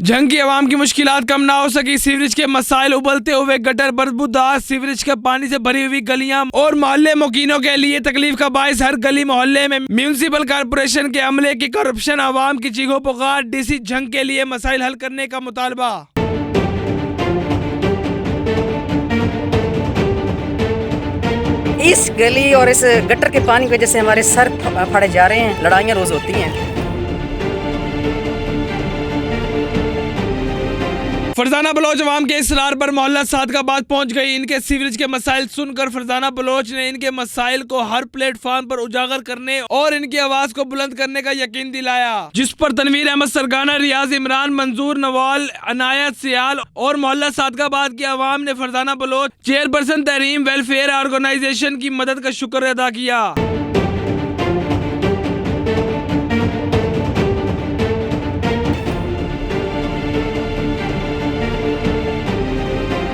जंग की आवाम की मुश्किलात कम ना हो सकी, सीवरेज के मसाइल, उबलते हुए गटर, बदबूदार सीवरेज के पानी से भरी हुई गलियां और मोहल्ले मुकीनों के लिए तकलीफ का बायस हर गली मोहल्ले में म्यूनिसिपल कॉर्पोरेशन के अमले की करप्शन, आवाम की चीखों पुकार, डीसी जंग के लिए मसाइल हल करने का मुतालबा। इस गली और इस गटर के पानी की वजह से हमारे सर फाड़े जा रहे हैं, लड़ाइयाँ रोज होती हैं। फरजाना बलोच अवाम के इसरार पर मोहल्ला सादकाबाद पहुंच गई। इनके सीवरेज के मसाइल सुनकर फरजाना बलोच ने इनके मसाइल को हर प्लेटफॉर्म पर उजागर करने और इनकी आवाज को बुलंद करने का यकीन दिलाया, जिस पर तनवीर अहमद सरगाना, रियाज इमरान, मंजूर नवाल, अनायत सियाल और मोहल्ला सादकाबाद की आवाम ने Farzana Baloch chairperson Tehreem welfare organisation की मदद का शुक्र अदा किया।